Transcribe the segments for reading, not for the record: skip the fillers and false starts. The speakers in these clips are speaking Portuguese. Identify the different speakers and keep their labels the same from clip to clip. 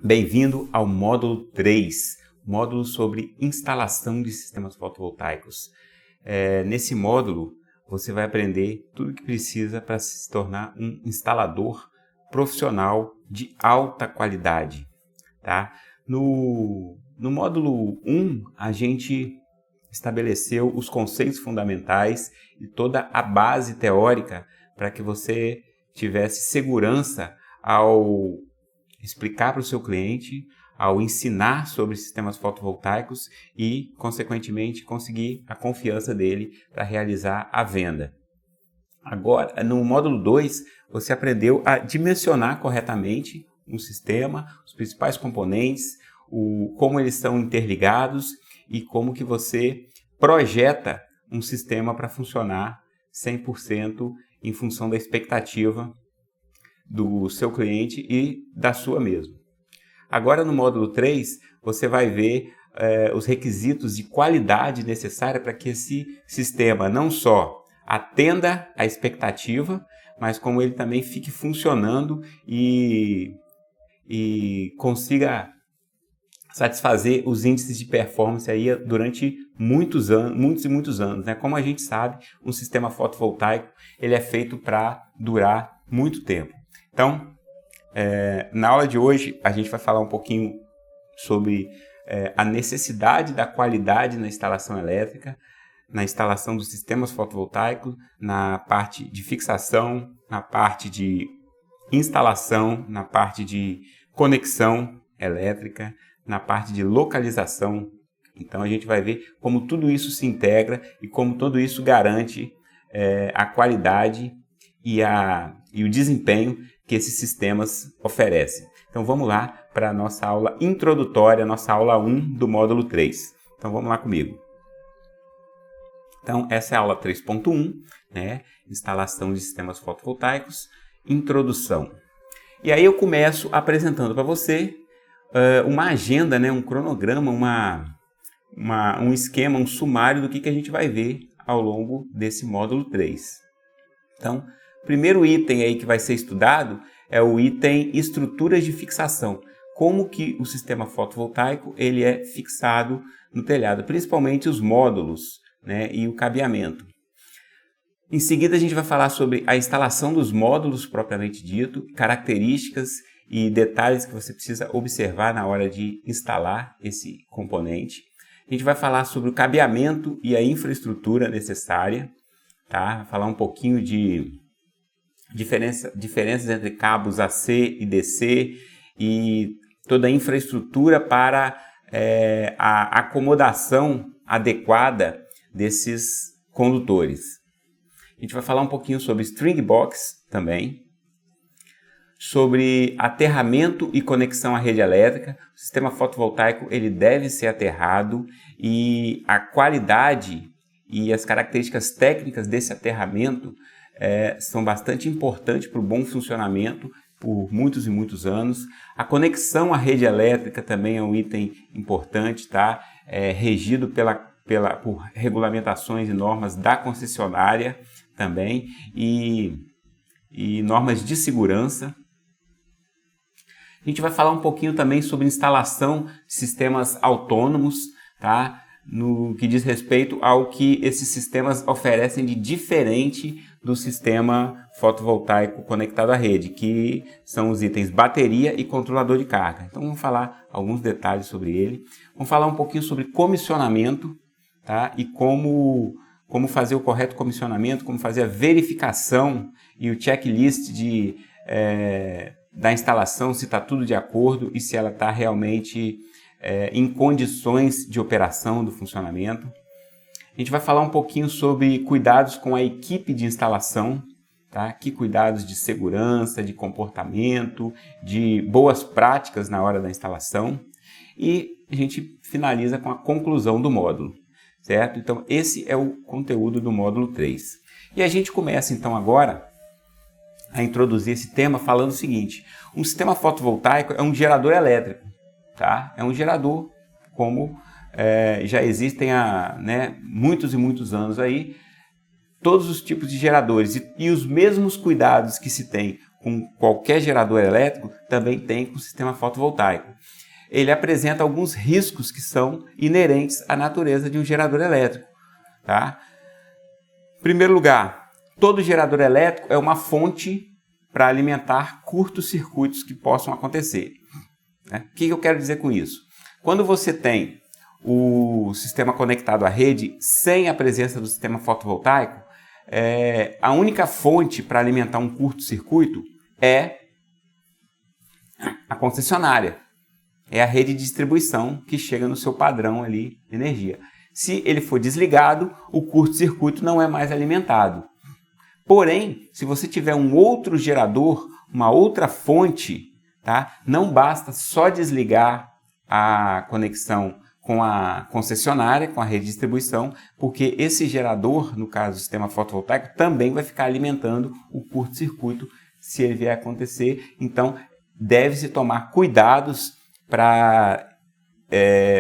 Speaker 1: Bem-vindo ao módulo 3, módulo sobre instalação de sistemas fotovoltaicos. Nesse módulo, você vai aprender tudo o que precisa para se tornar um instalador profissional de alta qualidade. Tá? No módulo 1, a gente estabeleceu os conceitos fundamentais e toda a base teórica para que você tivesse segurança ao explicar para o seu cliente, ao ensinar sobre sistemas fotovoltaicos e, consequentemente, conseguir a confiança dele para realizar a venda. Agora, no módulo 2, você aprendeu a dimensionar corretamente um sistema, os principais componentes, como eles estão interligados e como que você projeta um sistema para funcionar 100% em função da expectativa do seu cliente e da sua mesmo. Agora no módulo 3, você vai ver os requisitos de qualidade necessária para que esse sistema não só atenda à expectativa, mas como ele também fique funcionando e consiga satisfazer os índices de performance aí durante muitos e muitos anos, né? Como a gente sabe, um sistema fotovoltaico ele é feito para durar muito tempo. Então, na aula de hoje, a gente vai falar um pouquinho sobre a necessidade da qualidade na instalação elétrica, na instalação dos sistemas fotovoltaicos, na parte de fixação, na parte de instalação, na parte de conexão elétrica, na parte de localização. Então, a gente vai ver como tudo isso se integra e como tudo isso garante a qualidade e o desempenho que esses sistemas oferecem. Então vamos lá para a nossa aula introdutória, nossa aula 1 do módulo 3. Então vamos lá comigo. Então essa é a aula 3.1, né? Instalação de sistemas fotovoltaicos, introdução. E aí eu começo apresentando para você uma agenda, né? Um cronograma, um esquema, um sumário do que a gente vai ver ao longo desse módulo 3. Então, o primeiro item aí que vai ser estudado é o item estruturas de fixação. Como que o sistema fotovoltaico ele é fixado no telhado, principalmente os módulos, né, e o cabeamento. Em seguida a gente vai falar sobre a instalação dos módulos propriamente dito, características e detalhes que você precisa observar na hora de instalar esse componente. A gente vai falar sobre o cabeamento e a infraestrutura necessária, tá? Vai falar um pouquinho de diferenças entre cabos AC e DC e toda a infraestrutura para a acomodação adequada desses condutores. A gente vai falar um pouquinho sobre string box também, sobre aterramento e conexão à rede elétrica. O sistema fotovoltaico ele deve ser aterrado e a qualidade e as características técnicas desse aterramento são bastante importantes para o bom funcionamento por muitos e muitos anos. A conexão à rede elétrica também é um item importante, tá? Regido por regulamentações e normas da concessionária também e normas de segurança. A gente vai falar um pouquinho também sobre instalação de sistemas autônomos, tá? No que diz respeito ao que esses sistemas oferecem de diferente do sistema fotovoltaico conectado à rede, que são os itens bateria e controlador de carga. Então vamos falar alguns detalhes sobre ele. Vamos falar um pouquinho sobre comissionamento, tá? E como fazer o correto comissionamento, como fazer a verificação e o checklist da instalação, se está tudo de acordo e se ela está realmente em condições de operação do funcionamento. A gente vai falar um pouquinho sobre cuidados com a equipe de instalação, tá? Que cuidados de segurança, de comportamento, de boas práticas na hora da instalação. E a gente finaliza com a conclusão do módulo, certo? Então esse é o conteúdo do módulo 3. E a gente começa então agora a introduzir esse tema falando o seguinte: um sistema fotovoltaico é um gerador elétrico, tá? É um gerador como já existem há muitos e muitos anos aí, todos os tipos de geradores e os mesmos cuidados que se tem com qualquer gerador elétrico, também tem com o sistema fotovoltaico. Ele apresenta alguns riscos que são inerentes à natureza de um gerador elétrico. Tá? Em primeiro lugar, todo gerador elétrico é uma fonte para alimentar curtos-circuitos que possam acontecer. Né? O que eu quero dizer com isso? Quando você tem o sistema conectado à rede sem a presença do sistema fotovoltaico, a única fonte para alimentar um curto-circuito é a concessionária. É a rede de distribuição que chega no seu padrão ali de energia. Se ele for desligado, o curto-circuito não é mais alimentado. Porém, se você tiver um outro gerador, uma outra fonte, tá? Não basta só desligar a conexão com a concessionária, com a rede de distribuição, porque esse gerador, no caso do sistema fotovoltaico, também vai ficar alimentando o curto-circuito se ele vier a acontecer. Então, deve-se tomar cuidados para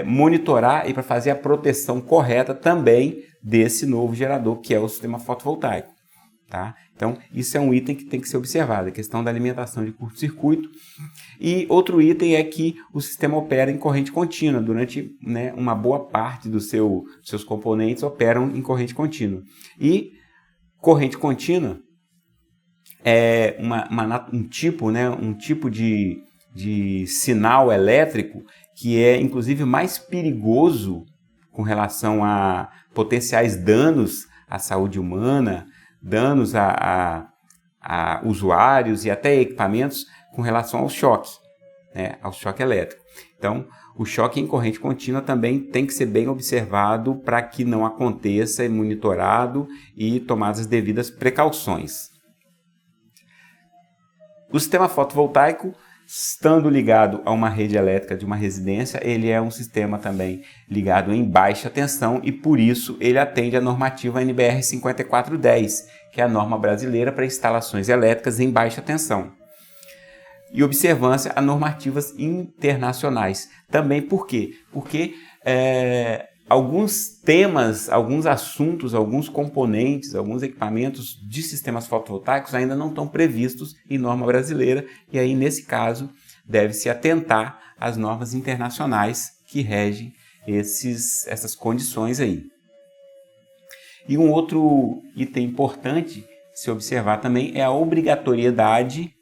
Speaker 1: monitorar e para fazer a proteção correta também desse novo gerador, que é o sistema fotovoltaico. Tá? Então, isso é um item que tem que ser observado, a questão da alimentação de curto-circuito. E outro item é que o sistema opera em corrente contínua, durante uma boa parte dos seus componentes operam em corrente contínua. E corrente contínua é um tipo de sinal elétrico que é, inclusive, mais perigoso com relação a potenciais danos à saúde humana, danos a usuários e até equipamentos com relação ao choque elétrico. Então, o choque em corrente contínua também tem que ser bem observado para que não aconteça, monitorado e tomadas as devidas precauções. O sistema fotovoltaico, estando ligado a uma rede elétrica de uma residência, ele é um sistema também ligado em baixa tensão e, por isso, ele atende à normativa NBR 5410, que é a norma brasileira para instalações elétricas em baixa tensão. E observância a normativas internacionais. Também por quê? Porque alguns temas, alguns assuntos, alguns componentes, alguns equipamentos de sistemas fotovoltaicos ainda não estão previstos em norma brasileira e aí, nesse caso, deve-se atentar às normas internacionais que regem essas condições aí. E um outro item importante de se observar também é a obrigatoriedade,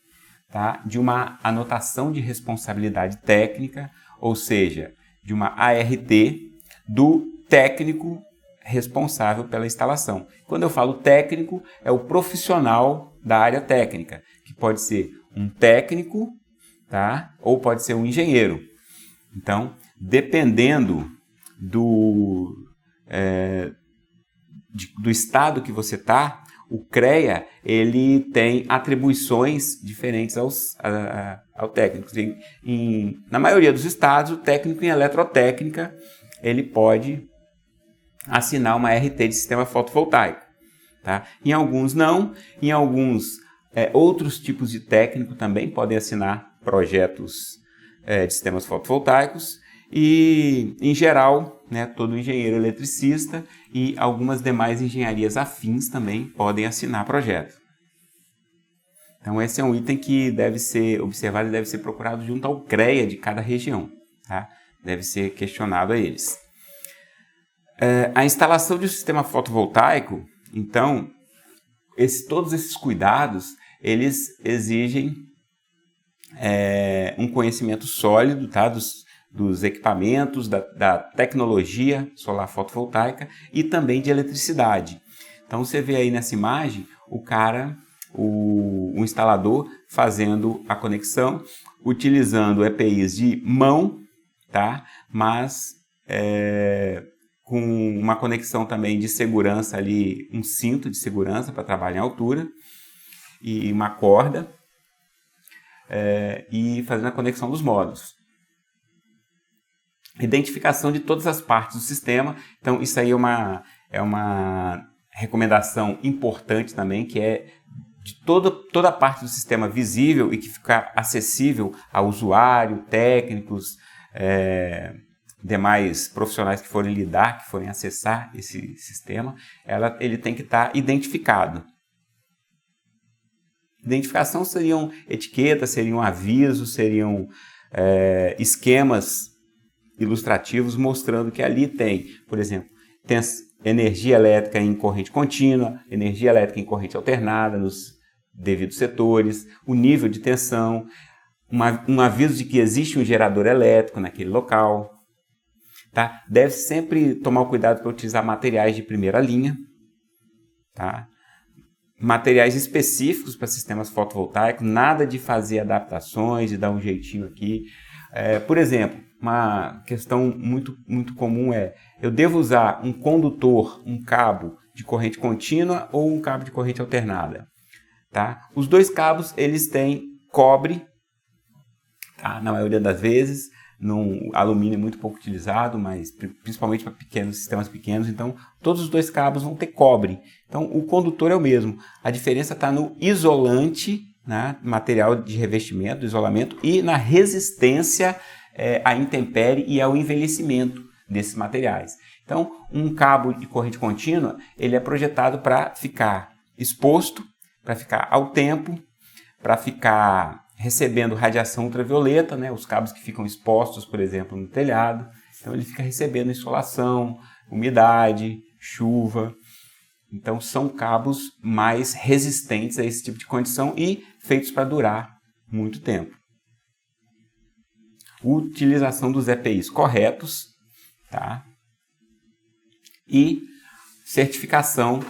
Speaker 1: tá, de uma anotação de responsabilidade técnica, ou seja, de uma ART, do técnico responsável pela instalação. Quando eu falo técnico, é o profissional da área técnica, que pode ser um técnico, tá? Ou pode ser um engenheiro. Então, dependendo do estado que você está, o CREA ele tem atribuições diferentes ao técnico. Na maioria dos estados, o técnico em eletrotécnica ele pode assinar uma RT de sistema fotovoltaico. Tá? Em alguns não, em alguns outros tipos de técnico também podem assinar projetos de sistemas fotovoltaicos e, em geral, todo engenheiro eletricista e algumas demais engenharias afins também podem assinar projeto. Então, esse é um item que deve ser observado e deve ser procurado junto ao CREA de cada região. Tá? Deve ser questionado a eles. A instalação de um sistema fotovoltaico, então, todos esses cuidados, eles exigem um conhecimento sólido, tá, dos equipamentos, da tecnologia solar fotovoltaica e também de eletricidade. Então, você vê aí nessa imagem o instalador fazendo a conexão, utilizando EPIs de mão, tá? Mas com uma conexão também de segurança ali, um cinto de segurança para trabalhar em altura e uma corda e fazendo a conexão dos módulos. Identificação de todas as partes do sistema. Então, isso aí é uma recomendação importante também, que é de toda a parte do sistema visível e que fica acessível ao usuário, técnicos, demais profissionais que forem lidar, que forem acessar esse sistema, ele tem que estar identificado. Identificação seriam etiquetas, seriam avisos, seriam esquemas ilustrativos mostrando que ali tem, por exemplo, tem energia elétrica em corrente contínua, energia elétrica em corrente alternada nos devidos setores, o nível de tensão, um aviso de que existe um gerador elétrico naquele local. Tá? Deve sempre tomar o cuidado para utilizar materiais de primeira linha, tá? Materiais específicos para sistemas fotovoltaicos, nada de fazer adaptações, de dar um jeitinho aqui. Por exemplo, uma questão muito comum eu devo usar um condutor, um cabo de corrente contínua ou um cabo de corrente alternada? Tá? Os dois cabos eles têm cobre, tá? Na maioria das vezes. Alumínio é muito pouco utilizado, mas principalmente para sistemas pequenos, então todos os dois cabos vão ter cobre. Então o condutor é o mesmo. A diferença está no isolante, né, material de revestimento, isolamento, e na resistência à intempérie e ao envelhecimento desses materiais. Então um cabo de corrente contínua ele é projetado para ficar exposto, para ficar ao tempo, para ficar recebendo radiação ultravioleta, né? Os cabos que ficam expostos, por exemplo, no telhado. Então ele fica recebendo insolação, umidade, chuva. Então são cabos mais resistentes a esse tipo de condição e feitos para durar muito tempo. Utilização dos EPIs corretos, tá? E certificação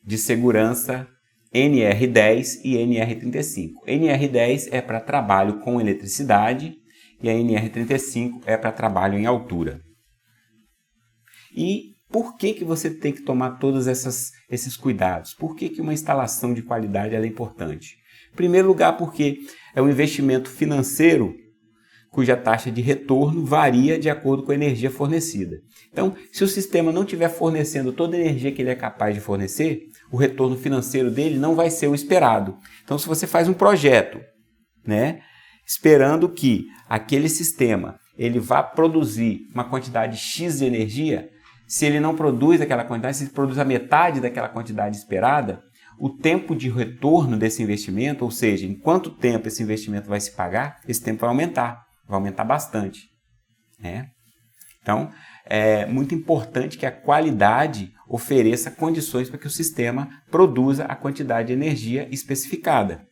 Speaker 1: de segurança NR10 e NR35. NR10 é para trabalho com eletricidade e a NR35 é para trabalho em altura. E por que você tem que tomar todos esses cuidados? Por que uma instalação de qualidade ela é importante? Em primeiro lugar, porque é um investimento financeiro cuja taxa de retorno varia de acordo com a energia fornecida. Então, se o sistema não estiver fornecendo toda a energia que ele é capaz de fornecer, o retorno financeiro dele não vai ser o esperado. Então, se você faz um projeto, né, esperando que aquele sistema ele vá produzir uma quantidade X de energia, se ele não produz aquela quantidade, se ele produz a metade daquela quantidade esperada, o tempo de retorno desse investimento, ou seja, em quanto tempo esse investimento vai se pagar, esse tempo vai aumentar bastante, né? Então, é muito importante que a qualidade ofereça condições para que o sistema produza a quantidade de energia especificada.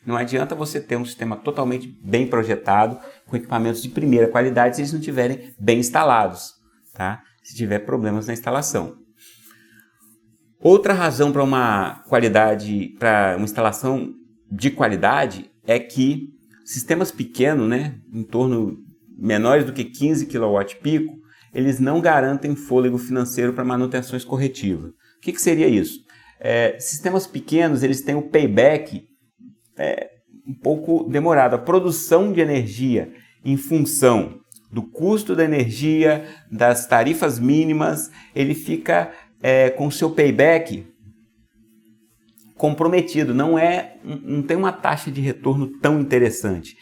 Speaker 1: Não adianta você ter um sistema totalmente bem projetado, com equipamentos de primeira qualidade, se eles não estiverem bem instalados, tá? Se tiver problemas na instalação. Outra razão para uma instalação de qualidade é que sistemas pequenos, né, em torno menores do que 15 kW pico, eles não garantem fôlego financeiro para manutenções corretivas. O que seria isso? Sistemas pequenos eles têm o payback um pouco demorado. A produção de energia em função do custo da energia, das tarifas mínimas, ele fica com o seu payback comprometido. Não tem uma taxa de retorno tão interessante.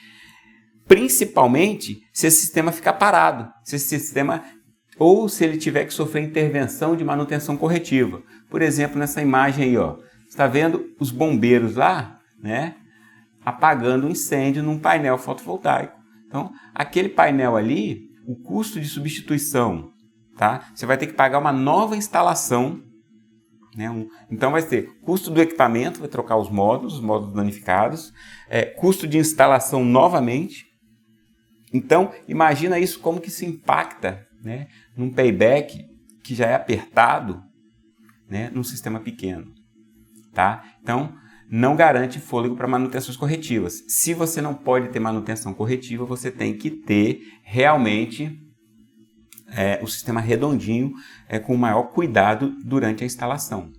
Speaker 1: Principalmente se esse sistema ficar parado, ou se ele tiver que sofrer intervenção de manutenção corretiva. Por exemplo, nessa imagem aí, ó, você está vendo os bombeiros lá, né, apagando um incêndio num painel fotovoltaico. Então, aquele painel ali, o custo de substituição, tá? Você vai ter que pagar uma nova instalação, né? Então vai ter custo do equipamento, vai trocar os módulos danificados, custo de instalação novamente. Então, imagina isso como que se impacta, né, num payback que já é apertado, né, num sistema pequeno. Tá? Então, não garante fôlego para manutenções corretivas. Se você não pode ter manutenção corretiva, você tem que ter realmente o sistema redondinho, com o maior cuidado durante a instalação.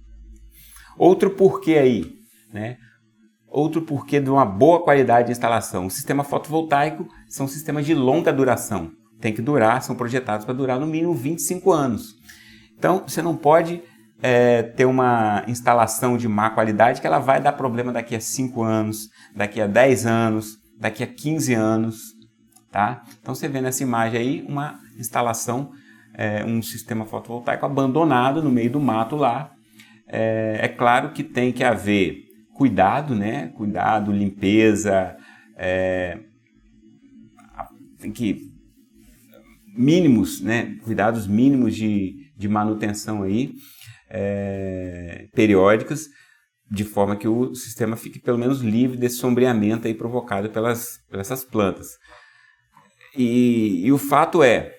Speaker 1: Outro porquê aí, né? Outro porquê de uma boa qualidade de instalação. O sistema fotovoltaico são sistemas de longa duração. Tem que durar, são projetados para durar no mínimo 25 anos. Então, você não pode ter uma instalação de má qualidade que ela vai dar problema daqui a 5 anos, daqui a 10 anos, daqui a 15 anos. Tá? Então, você vê nessa imagem aí uma instalação, um sistema fotovoltaico abandonado no meio do mato lá. É claro que tem que haver cuidado, né? Cuidado, limpeza, tem que mínimos, né? Cuidados mínimos de manutenção aí, periódicas, de forma que o sistema fique pelo menos livre desse sombreamento aí provocado por essas plantas. E o fato é,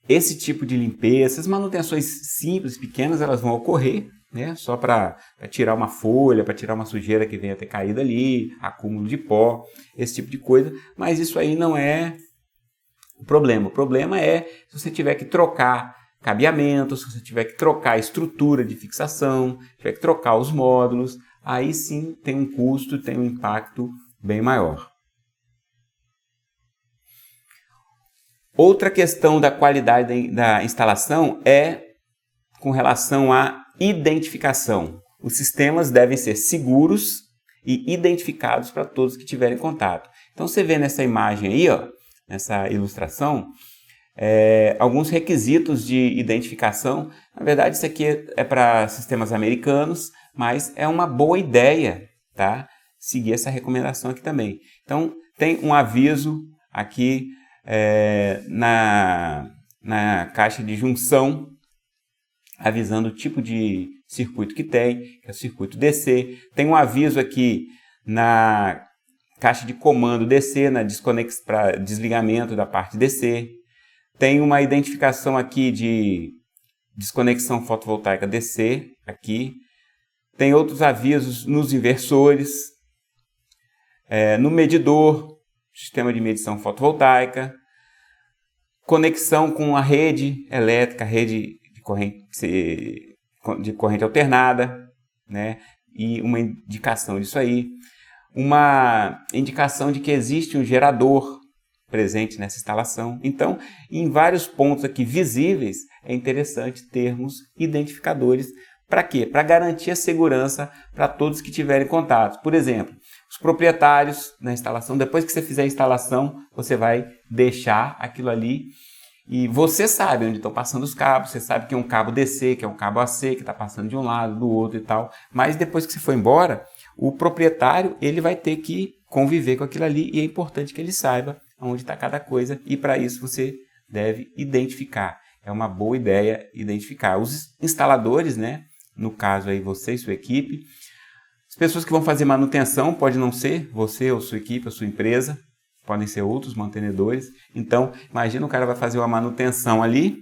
Speaker 1: esse tipo de limpeza, essas manutenções simples, pequenas, elas vão ocorrer, né? Só para tirar uma folha, para tirar uma sujeira que venha ter caído ali, acúmulo de pó, esse tipo de coisa, mas isso aí não é o problema. O problema é se você tiver que trocar cabeamento, se você tiver que trocar a estrutura de fixação, tiver que trocar os módulos, aí sim tem um custo, tem um impacto bem maior. Outra questão da qualidade da instalação é com relação à identificação. Os sistemas devem ser seguros e identificados para todos que tiverem contato. Então você vê nessa imagem aí, ó, nessa ilustração, alguns requisitos de identificação. Na verdade, isso aqui é para sistemas americanos, mas é uma boa ideia, tá? Seguir essa recomendação aqui também. Então, tem um aviso aqui na caixa de junção, avisando o tipo de circuito que tem, que é o circuito DC. Tem um aviso aqui na caixa de comando DC, para desligamento da parte DC. Tem uma identificação aqui de desconexão fotovoltaica DC, aqui. Tem outros avisos nos inversores, no medidor, sistema de medição fotovoltaica, conexão com a rede elétrica, rede de corrente alternada, né? E uma indicação disso aí. Uma indicação de que existe um gerador presente nessa instalação. Então, em vários pontos aqui visíveis, é interessante termos identificadores. Para quê? Para garantir a segurança para todos que tiverem contato. Por exemplo, os proprietários na instalação, depois que você fizer a instalação, você vai deixar aquilo ali e você sabe onde estão passando os cabos, você sabe que é um cabo DC, que é um cabo AC, que está passando de um lado, do outro e tal. Mas depois que você for embora, o proprietário ele vai ter que conviver com aquilo ali e é importante que ele saiba onde está cada coisa e para isso você deve identificar. É uma boa ideia identificar. Os instaladores, né? No caso aí você e sua equipe. As pessoas que vão fazer manutenção, pode não ser você ou sua equipe ou sua empresa, podem ser outros mantenedores. Então, imagina o cara vai fazer uma manutenção ali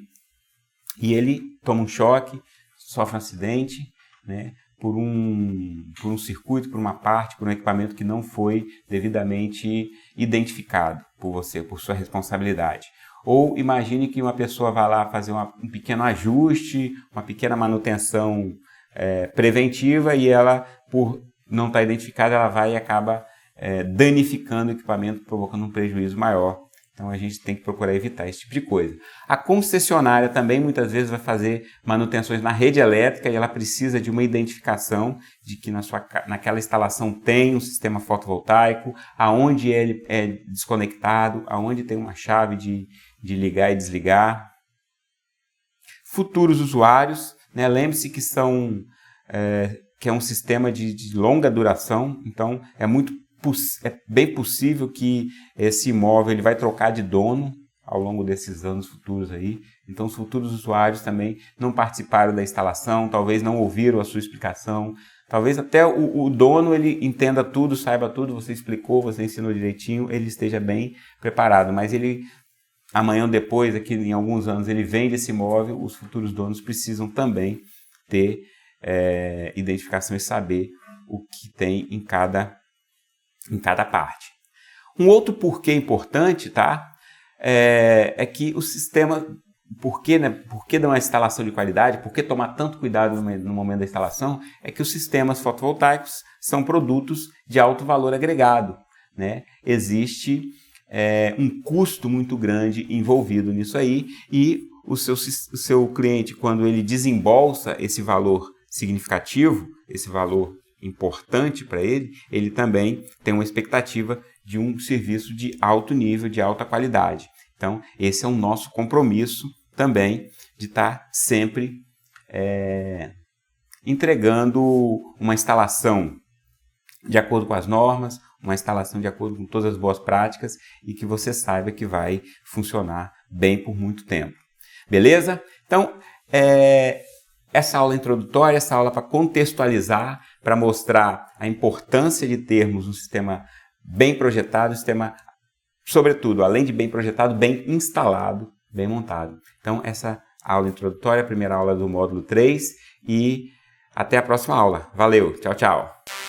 Speaker 1: e ele toma um choque, sofre um acidente, né? Por um circuito, por uma parte, por um equipamento que não foi devidamente identificado por você, por sua responsabilidade. Ou imagine que uma pessoa vai lá fazer um pequeno ajuste, uma pequena manutenção preventiva e ela, por não estar identificada, ela vai e acaba danificando o equipamento, provocando um prejuízo maior. Então a gente tem que procurar evitar esse tipo de coisa. A concessionária também muitas vezes vai fazer manutenções na rede elétrica e ela precisa de uma identificação de que naquela instalação tem um sistema fotovoltaico, aonde ele é desconectado, aonde tem uma chave de ligar e desligar. Futuros usuários, né? Lembre-se que que é um sistema de longa duração, então é bem possível que esse imóvel ele vai trocar de dono ao longo desses anos futuros aí. Então os futuros usuários também não participaram da instalação, talvez não ouviram a sua explicação, talvez até o dono ele entenda tudo, saiba tudo, você explicou, você ensinou direitinho, ele esteja bem preparado, mas ele amanhã ou depois, aqui em alguns anos, ele vende esse imóvel, os futuros donos precisam também ter identificação e saber o que tem em cada parte. Um outro porquê importante, tá? É que o sistema, por que dar uma instalação de qualidade, por que tomar tanto cuidado no momento da instalação, é que os sistemas fotovoltaicos são produtos de alto valor agregado, né? Existe um custo muito grande envolvido nisso aí e o seu cliente, quando ele desembolsa esse valor significativo, esse valor importante para ele, ele também tem uma expectativa de um serviço de alto nível, de alta qualidade. Então, esse é o nosso compromisso também de estar sempre entregando uma instalação de acordo com as normas, uma instalação de acordo com todas as boas práticas e que você saiba que vai funcionar bem por muito tempo. Beleza? Então, essa aula introdutória, essa aula para contextualizar, para mostrar a importância de termos um sistema bem projetado, um sistema, sobretudo, além de bem projetado, bem instalado, bem montado. Então, essa aula introdutória, a primeira aula do módulo 3 e até a próxima aula. Valeu, tchau, tchau!